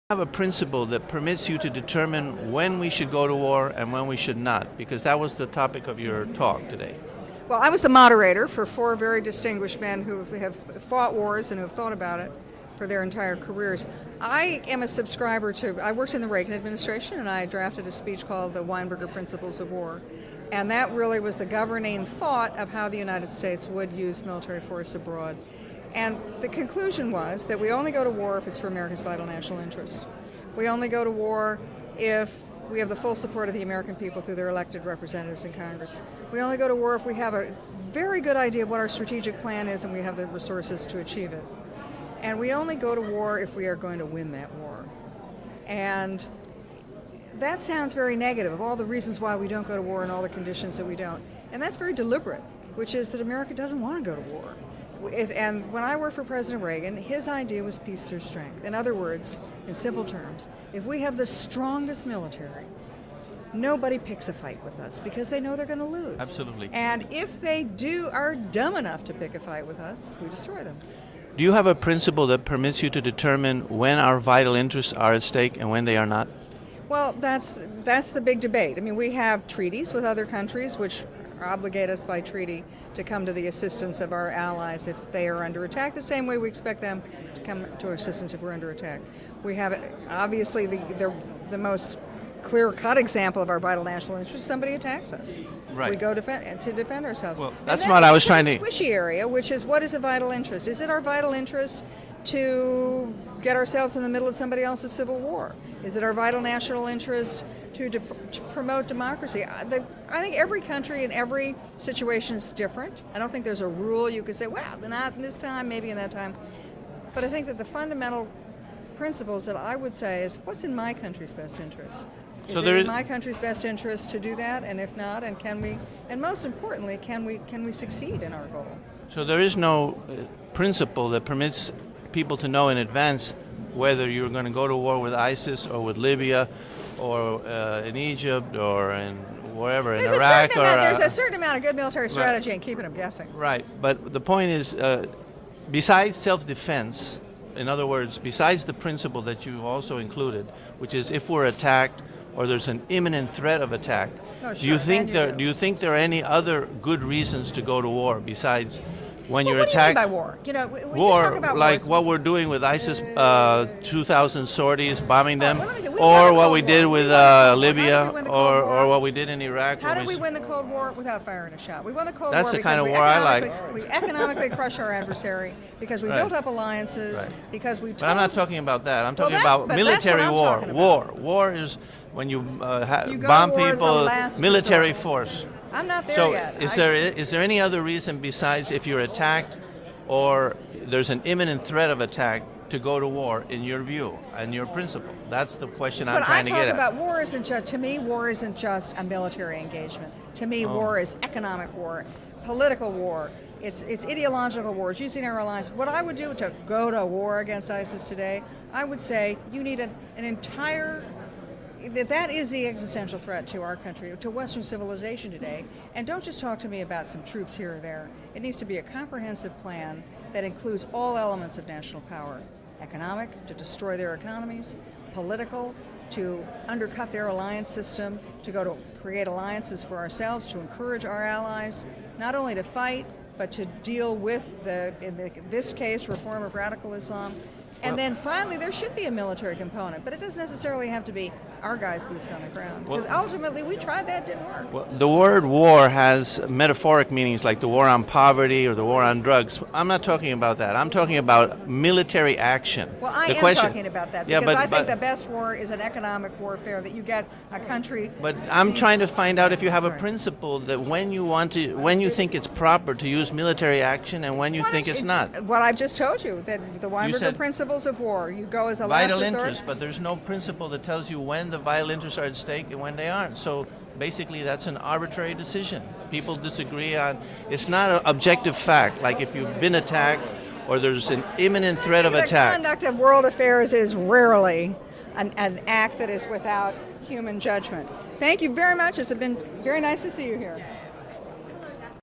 Have a principle that permits you to determine when we should go to war and when we should not? Because that was the topic of your talk today. Well, I was the moderator for four very distinguished men who have fought wars and who have thought about it for their entire careers. I am a subscriber to, I worked in the Reagan administration and I drafted a speech called the Weinberger Principles of War. And that really was the governing thought of how the United States would use military force abroad. And the conclusion was that we only go to war if it's for America's vital national interest. We only go to war if we have the full support of the American people through their elected representatives in Congress. We only go to war if we have a very good idea of what our strategic plan is and we have the resources to achieve it. And we only go to war if we are going to win that war. And that sounds very negative, of all the reasons why we don't go to war and all the conditions that we don't. And that's very deliberate, which is that America doesn't want to go to war. And when I worked for President Reagan, his idea was peace through strength. In other words, in simple terms, if we have the strongest military, nobody picks a fight with us because they know they're going to lose. Absolutely. And if they are dumb enough to pick a fight with us, we destroy them. Do you have a principle that permits you to determine when our vital interests are at stake and when they are not? Well, that's the big debate. I mean, we have treaties with other countries which obligate us by treaty to come to the assistance of our allies if they are under attack, the same way we expect them to come to our assistance if we're under attack. We have obviously the most clear-cut example of our vital national interest. Somebody attacks us. Right. We go to defend ourselves. Well, that's what I was trying to. Squishy area, which is what is a vital interest? Is it our vital interest to get ourselves in the middle of somebody else's civil war? Is it our vital national interest to promote democracy? I think every country and every situation is different. I don't think there's a rule you could say, well, not in this time, maybe in that time. But I think that the fundamental principles that I would say is, what's in my country's best interest? Is it in my country's best interest to do that? And if not, and can we, and most importantly, can we succeed in our goal? So there is no principle that permits people to know in advance whether you're going to go to war with ISIS or with Libya or in Egypt or in wherever, in Iraq. There's a certain amount of good military strategy in keeping them guessing. Right, but the point is, besides self-defense, in other words, besides the principle that you also included, which is if we're attacked or there's an imminent threat of attack, do you think there are any other good reasons to go to war besides when you're attacked? What do you mean by war? You know, war, talk about like wars. what we're doing with ISIS, 2,000 sorties, bombing them, or what we did with Libya, or what we did in Iraq. How did we win the Cold War without firing a shot? We won the Cold War. That's the kind of war I like. We economically crushed our adversary because we built up alliances, because we. But I'm not talking about that. I'm talking about military war. War is when you bomb people, military force. I'm not there yet. Is there any other reason besides if you're attacked or there's an imminent threat of attack to go to war in your view and your principle? That's the question I'm trying to get at. But I talk about war isn't just, to me, war isn't just a military engagement. To me, war is economic war, political war. It's ideological war. It's using our alliance. What I would do to go to war against ISIS today, I would say you need an entire. That is the existential threat to our country, to Western civilization today. And don't just talk to me about some troops here or there. It needs to be a comprehensive plan that includes all elements of national power. Economic, to destroy their economies. Political, to undercut their alliance system, to go to create alliances for ourselves, to encourage our allies, not only to fight, but to deal with, in this case, reform of radical Islam. And then finally, there should be a military component, but it doesn't necessarily have to be our guys' boots on the ground. Because ultimately, we tried that, didn't work. Well, the word war has metaphoric meanings like the war on poverty or the war on drugs. I'm not talking about that. I'm talking about military action. Well, I am talking about that because I think the best war is an economic warfare that you get a country. But I'm trying to find out if you have a principle that when you think it's proper to use military action and when you think it's not. What I've just told you, that the Weinberger principles of war, you go as a last resort. Vital interest, but there's no principle that tells you when the vital interests are at stake and when they aren't. So basically that's an arbitrary decision. People disagree on, it's not an objective fact, like if you've been attacked or there's an imminent threat of attack. The conduct of world affairs is rarely an act that is without human judgment. Thank you very much. It's been very nice to see you here.